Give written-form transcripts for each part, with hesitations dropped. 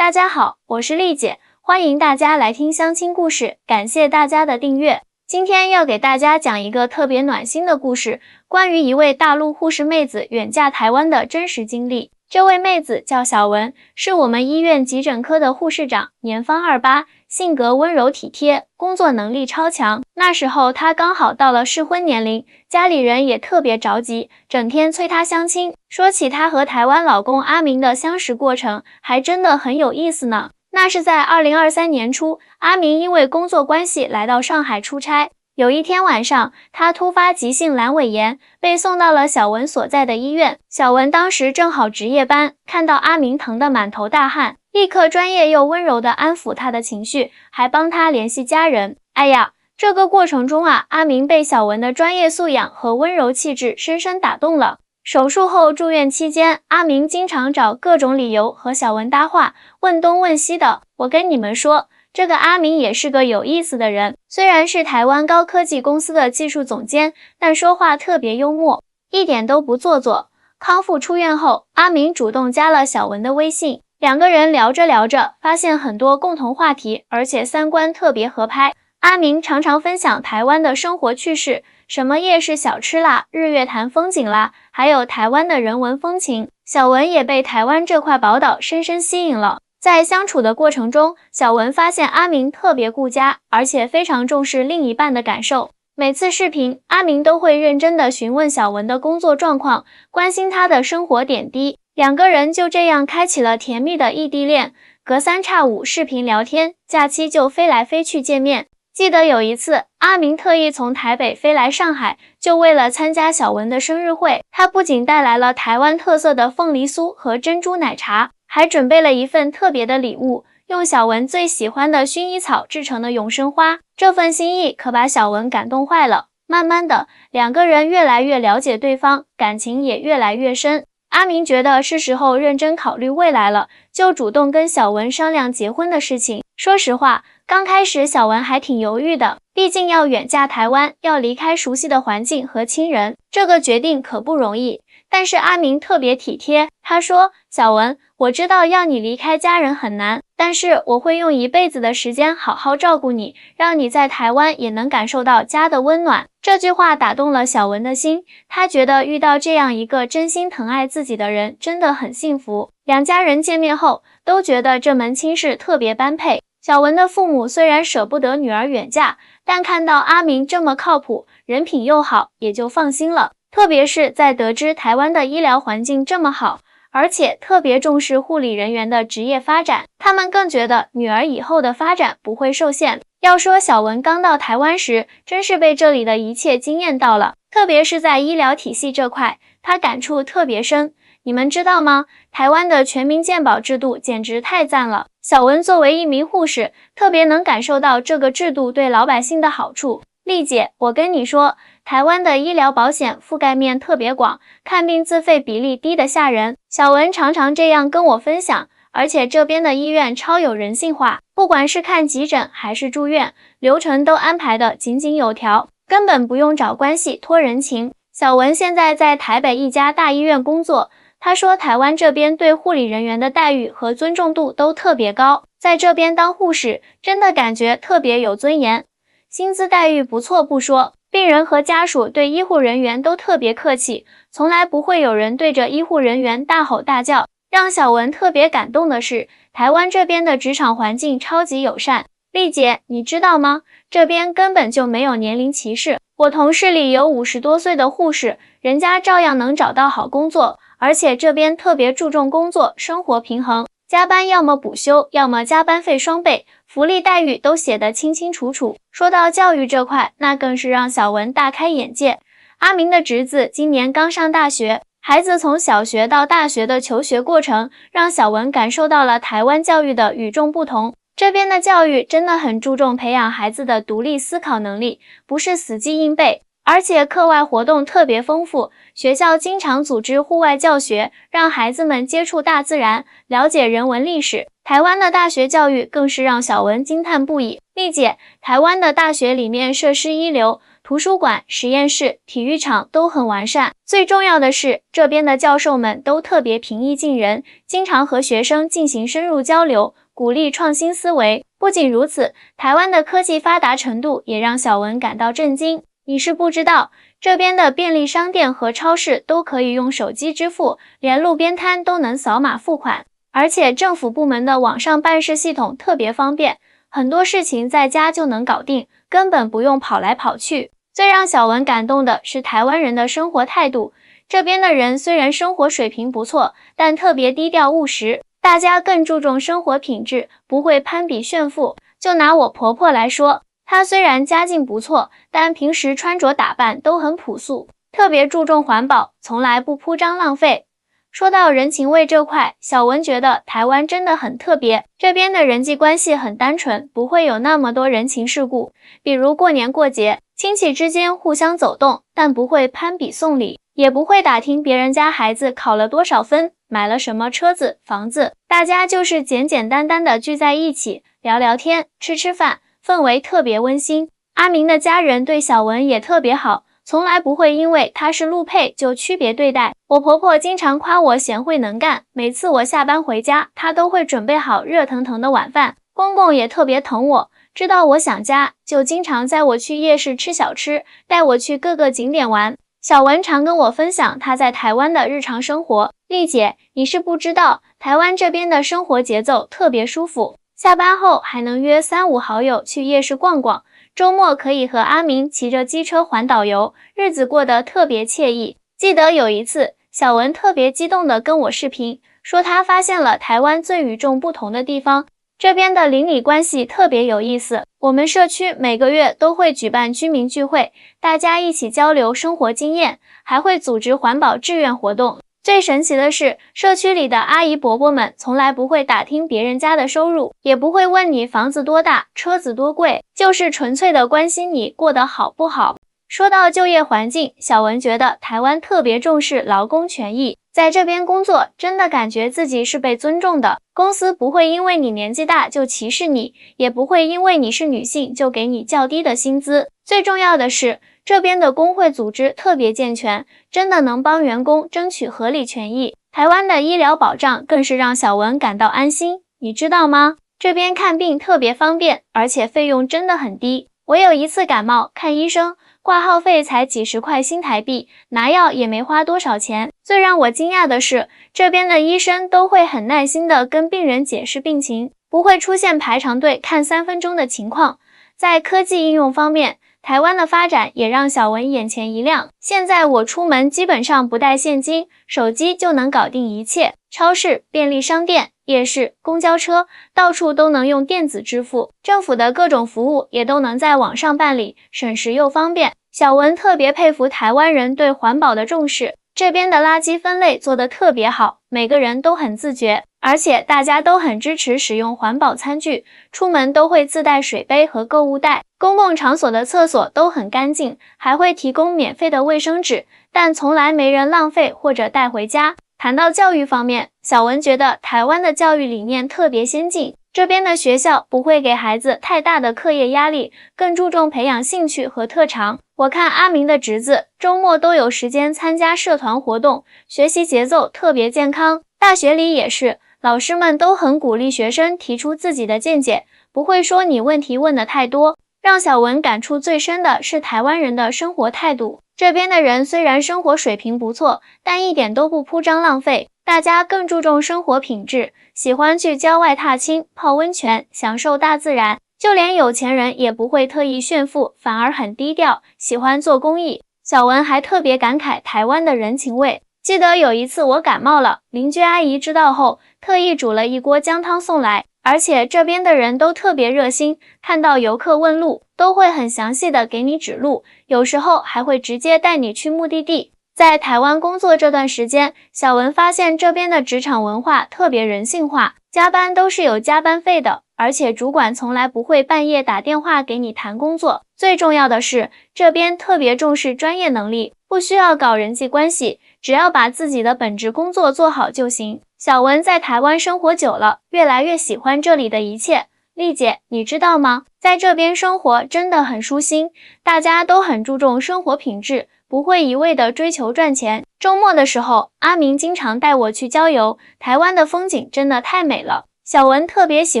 大家好，我是丽姐，欢迎大家来听相亲故事，感谢大家的订阅。今天要给大家讲一个特别暖心的故事，关于一位大陆护士妹子远嫁台湾的真实经历。这位妹子叫小文，是我们医院急诊科的护士长，年方28，性格温柔体贴，工作能力超强。那时候她刚好到了适婚年龄，家里人也特别着急，整天催她相亲。说起她和台湾老公阿明的相识过程，还真的很有意思呢。那是在2023年初，阿明因为工作关系来到上海出差。有一天晚上，他突发急性阑尾炎，被送到了小文所在的医院。小文当时正好值夜班，看到阿明疼得满头大汗，立刻专业又温柔地安抚他的情绪，还帮他联系家人。哎呀，这个过程中啊，阿明被小文的专业素养和温柔气质深深打动了。手术后住院期间，阿明经常找各种理由和小文搭话，问东问西的。我跟你们说，这个阿明也是个有意思的人，虽然是台湾高科技公司的技术总监，但说话特别幽默，一点都不做作。康复出院后，阿明主动加了小文的微信，两个人聊着聊着，发现很多共同话题，而且三观特别合拍。阿明常常分享台湾的生活趣事，什么夜市小吃啦，日月潭风景啦，还有台湾的人文风情。小文也被台湾这块宝岛深深吸引了。在相处的过程中，小文发现阿明特别顾家，而且非常重视另一半的感受。每次视频，阿明都会认真地询问小文的工作状况，关心她的生活点滴。两个人就这样开启了甜蜜的异地恋，隔三差五视频聊天，假期就飞来飞去见面。记得有一次，阿明特意从台北飞来上海，就为了参加小文的生日会。他不仅带来了台湾特色的凤梨酥和珍珠奶茶，还准备了一份特别的礼物，用小文最喜欢的薰衣草制成的永生花。这份心意可把小文感动坏了。慢慢的，两个人越来越了解对方，感情也越来越深。阿明觉得是时候认真考虑未来了，就主动跟小文商量结婚的事情。说实话，刚开始小文还挺犹豫的，毕竟要远嫁台湾，要离开熟悉的环境和亲人，这个决定可不容易。但是阿明特别体贴，他说，小文，我知道要你离开家人很难，但是我会用一辈子的时间好好照顾你，让你在台湾也能感受到家的温暖。这句话打动了小文的心，他觉得遇到这样一个真心疼爱自己的人真的很幸福。两家人见面后都觉得这门亲事特别般配。小文的父母虽然舍不得女儿远嫁，但看到阿明这么靠谱，人品又好，也就放心了。特别是在得知台湾的医疗环境这么好，而且特别重视护理人员的职业发展，他们更觉得女儿以后的发展不会受限。要说小文刚到台湾时，真是被这里的一切惊艳到了，特别是在医疗体系这块，他感触特别深。你们知道吗？台湾的全民健保制度简直太赞了。小文作为一名护士，特别能感受到这个制度对老百姓的好处。丽姐，我跟你说，台湾的医疗保险覆盖面特别广，看病自费比例低得吓人。小文常常这样跟我分享，而且这边的医院超有人性化，不管是看急诊还是住院，流程都安排得井井有条，根本不用找关系托人情。小文现在在台北一家大医院工作，他说台湾这边对护理人员的待遇和尊重度都特别高，在这边当护士真的感觉特别有尊严，薪资待遇不错不说，病人和家属对医护人员都特别客气，从来不会有人对着医护人员大吼大叫。让小文特别感动的是，台湾这边的职场环境超级友善。丽姐，你知道吗？这边根本就没有年龄歧视，我同事里有50多岁的护士，人家照样能找到好工作，而且这边特别注重工作生活平衡，加班要么补休，要么加班费双倍，福利待遇都写得清清楚楚。说到教育这块，那更是让小文大开眼界。阿明的侄子今年刚上大学，孩子从小学到大学的求学过程，让小文感受到了台湾教育的与众不同。这边的教育真的很注重培养孩子的独立思考能力，不是死记硬背，而且课外活动特别丰富，学校经常组织户外教学，让孩子们接触大自然，了解人文历史。台湾的大学教育更是让小文惊叹不已。丽姐，台湾的大学里面设施一流，图书馆、实验室、体育场都很完善。最重要的是，这边的教授们都特别平易近人，经常和学生进行深入交流，鼓励创新思维。不仅如此，台湾的科技发达程度也让小文感到震惊。你是不知道，这边的便利商店和超市都可以用手机支付，连路边摊都能扫码付款。而且政府部门的网上办事系统特别方便，很多事情在家就能搞定，根本不用跑来跑去。最让小文感动的是台湾人的生活态度，这边的人虽然生活水平不错，但特别低调务实，大家更注重生活品质，不会攀比炫富。就拿我婆婆来说，她虽然家境不错，但平时穿着打扮都很朴素，特别注重环保，从来不铺张浪费。说到人情味这块，小文觉得台湾真的很特别，这边的人际关系很单纯，不会有那么多人情世故。比如过年过节，亲戚之间互相走动，但不会攀比送礼，也不会打听别人家孩子考了多少分，买了什么车子、房子，大家就是简简单单的聚在一起，聊聊天，吃吃饭，氛围特别温馨。阿明的家人对小文也特别好，从来不会因为她是陆配就区别对待。我婆婆经常夸我贤惠能干，每次我下班回家，她都会准备好热腾腾的晚饭。公公也特别疼我，知道我想家，就经常载我去夜市吃小吃，带我去各个景点玩。小文常跟我分享她在台湾的日常生活。丽姐，你是不知道，台湾这边的生活节奏特别舒服，下班后还能约3、5好友去夜市逛逛，周末可以和阿明骑着机车环岛游，日子过得特别惬意。记得有一次，小文特别激动地跟我视频，说她发现了台湾最与众不同的地方，这边的邻里关系特别有意思。我们社区每个月都会举办居民聚会，大家一起交流生活经验，还会组织环保志愿活动。最神奇的是，社区里的阿姨伯伯们从来不会打听别人家的收入，也不会问你房子多大、车子多贵，就是纯粹的关心你过得好不好。说到就业环境，小文觉得台湾特别重视劳工权益，在这边工作真的感觉自己是被尊重的，公司不会因为你年纪大就歧视你，也不会因为你是女性就给你较低的薪资。最重要的是，这边的工会组织特别健全，真的能帮员工争取合理权益。台湾的医疗保障更是让小文感到安心，你知道吗？这边看病特别方便，而且费用真的很低。我有一次感冒看医生，挂号费才几十块新台币，拿药也没花多少钱。最让我惊讶的是，这边的医生都会很耐心地跟病人解释病情，不会出现排长队看3分钟的情况。在科技应用方面，台湾的发展也让小文眼前一亮。现在我出门基本上不带现金，手机就能搞定一切。超市、便利商店、夜市、公交车，到处都能用电子支付。政府的各种服务也都能在网上办理，省时又方便。小文特别佩服台湾人对环保的重视，这边的垃圾分类做得特别好，每个人都很自觉，而且大家都很支持使用环保餐具，出门都会自带水杯和购物袋。公共场所的厕所都很干净，还会提供免费的卫生纸，但从来没人浪费或者带回家。谈到教育方面，小文觉得台湾的教育理念特别先进，这边的学校不会给孩子太大的课业压力，更注重培养兴趣和特长。我看阿明的侄子周末都有时间参加社团活动，学习节奏特别健康。大学里也是，老师们都很鼓励学生提出自己的见解，不会说你问题问得太多。让小文感触最深的是台湾人的生活态度，这边的人虽然生活水平不错，但一点都不铺张浪费，大家更注重生活品质，喜欢去郊外踏青、泡温泉，享受大自然。就连有钱人也不会特意炫富，反而很低调，喜欢做公益。小文还特别感慨台湾的人情味。记得有一次我感冒了，邻居阿姨知道后，特意煮了一锅姜汤送来。而且这边的人都特别热心，看到游客问路，都会很详细的给你指路，有时候还会直接带你去目的地。在台湾工作这段时间，小文发现这边的职场文化特别人性化，加班都是有加班费的，而且主管从来不会半夜打电话给你谈工作。最重要的是，这边特别重视专业能力，不需要搞人际关系，只要把自己的本职工作做好就行。小文在台湾生活久了，越来越喜欢这里的一切。丽姐，你知道吗？在这边生活真的很舒心，大家都很注重生活品质，不会一味的追求赚钱。周末的时候，阿明经常带我去郊游，台湾的风景真的太美了。小文特别喜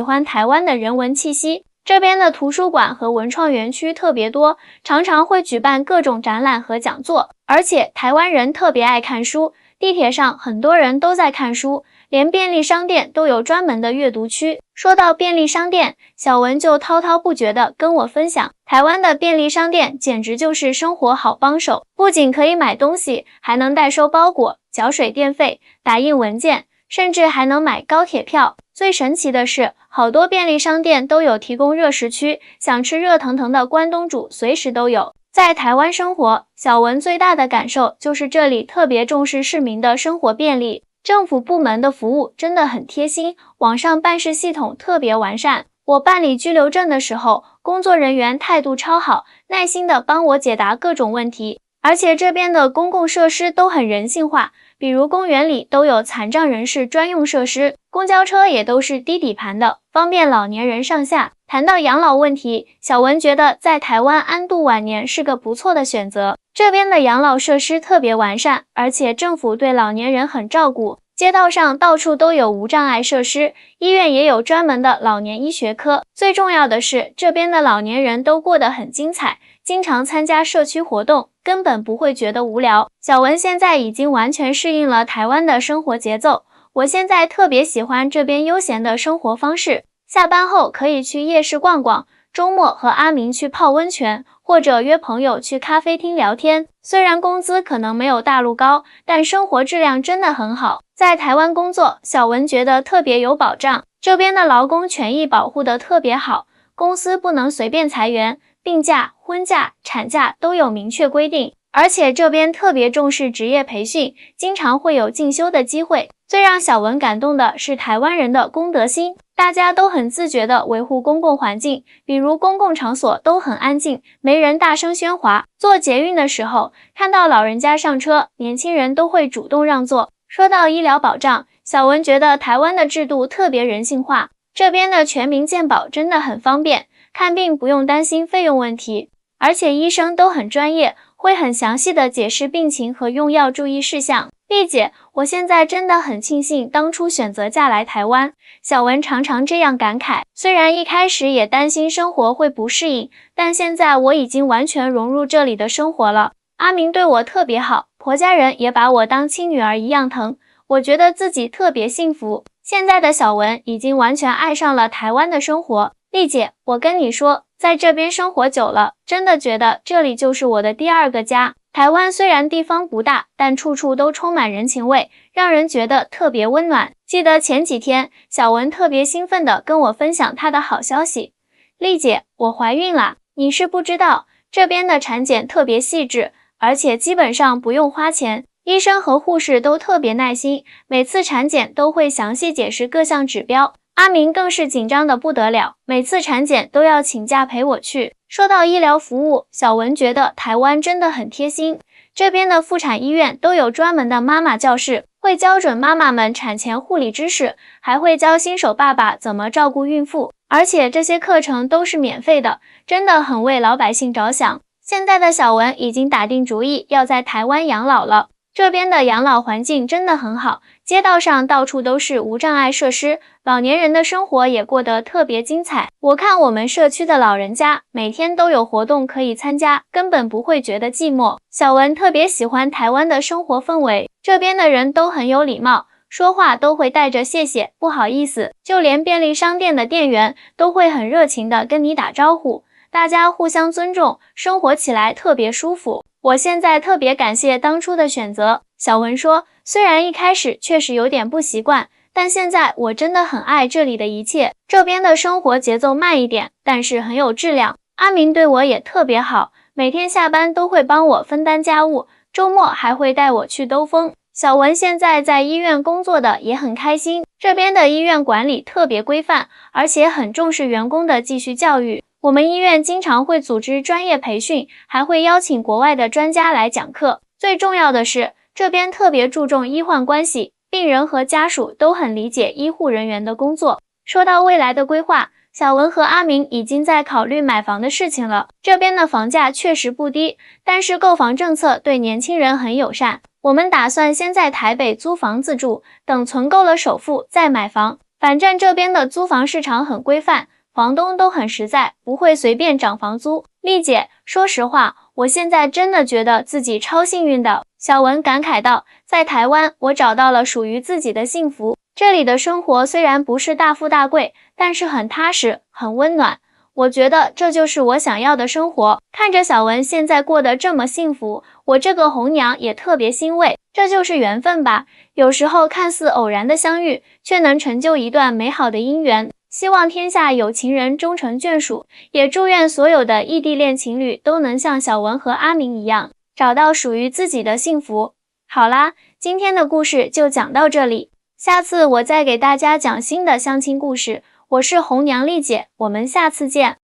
欢台湾的人文气息，这边的图书馆和文创园区特别多，常常会举办各种展览和讲座，而且台湾人特别爱看书，地铁上很多人都在看书，连便利商店都有专门的阅读区。说到便利商店，小文就滔滔不绝地跟我分享，台湾的便利商店简直就是生活好帮手，不仅可以买东西，还能代收包裹、缴水电费、打印文件，甚至还能买高铁票。最神奇的是，好多便利商店都有提供热食区，想吃热腾腾的关东煮随时都有。在台湾生活，小文最大的感受就是这里特别重视市民的生活便利，政府部门的服务真的很贴心，网上办事系统特别完善。我办理居留证的时候，工作人员态度超好，耐心地帮我解答各种问题。而且这边的公共设施都很人性化，比如公园里都有残障人士专用设施，公交车也都是低底盘的，方便老年人上下。谈到养老问题，小文觉得在台湾安度晚年是个不错的选择。这边的养老设施特别完善，而且政府对老年人很照顾，街道上到处都有无障碍设施，医院也有专门的老年医学科。最重要的是，这边的老年人都过得很精彩，经常参加社区活动，根本不会觉得无聊。小文现在已经完全适应了台湾的生活节奏，我现在特别喜欢这边悠闲的生活方式。下班后可以去夜市逛逛，周末和阿明去泡温泉，或者约朋友去咖啡厅聊天。虽然工资可能没有大陆高，但生活质量真的很好。在台湾工作，小文觉得特别有保障，这边的劳工权益保护得特别好，公司不能随便裁员，病假、婚假、产假都有明确规定，而且这边特别重视职业培训，经常会有进修的机会。最让小文感动的是台湾人的公德心，大家都很自觉地维护公共环境，比如公共场所都很安静，没人大声喧哗。坐捷运的时候，看到老人家上车，年轻人都会主动让座。说到医疗保障，小文觉得台湾的制度特别人性化，这边的全民健保真的很方便，看病不用担心费用问题，而且医生都很专业，会很详细地解释病情和用药注意事项。丽姐，我现在真的很庆幸当初选择嫁来台湾。小文常常这样感慨，虽然一开始也担心生活会不适应，但现在我已经完全融入这里的生活了。阿明对我特别好，婆家人也把我当亲女儿一样疼，我觉得自己特别幸福。现在的小文已经完全爱上了台湾的生活。丽姐，我跟你说，在这边生活久了，真的觉得这里就是我的第二个家。台湾虽然地方不大，但处处都充满人情味，让人觉得特别温暖。记得前几天，小文特别兴奋地跟我分享她的好消息。丽姐，我怀孕了，你是不知道，这边的产检特别细致，而且基本上不用花钱。医生和护士都特别耐心，每次产检都会详细解释各项指标。阿明更是紧张的不得了，每次产检都要请假陪我去。说到医疗服务，小文觉得台湾真的很贴心，这边的妇产医院都有专门的妈妈教室，会教准妈妈们产前护理知识，还会教新手爸爸怎么照顾孕妇，而且这些课程都是免费的，真的很为老百姓着想。现在的小文已经打定主意要在台湾养老了，这边的养老环境真的很好，街道上到处都是无障碍设施，老年人的生活也过得特别精彩。我看我们社区的老人家每天都有活动可以参加，根本不会觉得寂寞。小文特别喜欢台湾的生活氛围，这边的人都很有礼貌，说话都会带着谢谢、不好意思，就连便利商店的店员都会很热情地跟你打招呼，大家互相尊重，生活起来特别舒服。我现在特别感谢当初的选择。小文说，虽然一开始确实有点不习惯，但现在我真的很爱这里的一切。这边的生活节奏慢一点，但是很有质量。阿明对我也特别好，每天下班都会帮我分担家务，周末还会带我去兜风。小文现在在医院工作的也很开心，这边的医院管理特别规范，而且很重视员工的继续教育。我们医院经常会组织专业培训，还会邀请国外的专家来讲课。最重要的是，这边特别注重医患关系，病人和家属都很理解医护人员的工作。说到未来的规划，小文和阿明已经在考虑买房的事情了。这边的房价确实不低，但是购房政策对年轻人很友善。我们打算先在台北租房自住，等存够了首付再买房。反正这边的租房市场很规范，房东都很实在，不会随便涨房租。丽姐，说实话，我现在真的觉得自己超幸运的。小文感慨道，在台湾，我找到了属于自己的幸福。这里的生活虽然不是大富大贵，但是很踏实，很温暖。我觉得这就是我想要的生活。看着小文现在过得这么幸福，我这个红娘也特别欣慰。这就是缘分吧，有时候看似偶然的相遇，却能成就一段美好的姻缘。希望天下有情人终成眷属，也祝愿所有的异地恋情侣都能像小文和阿明一样，找到属于自己的幸福。好啦，今天的故事就讲到这里，下次我再给大家讲新的相亲故事。我是红娘丽姐，我们下次见。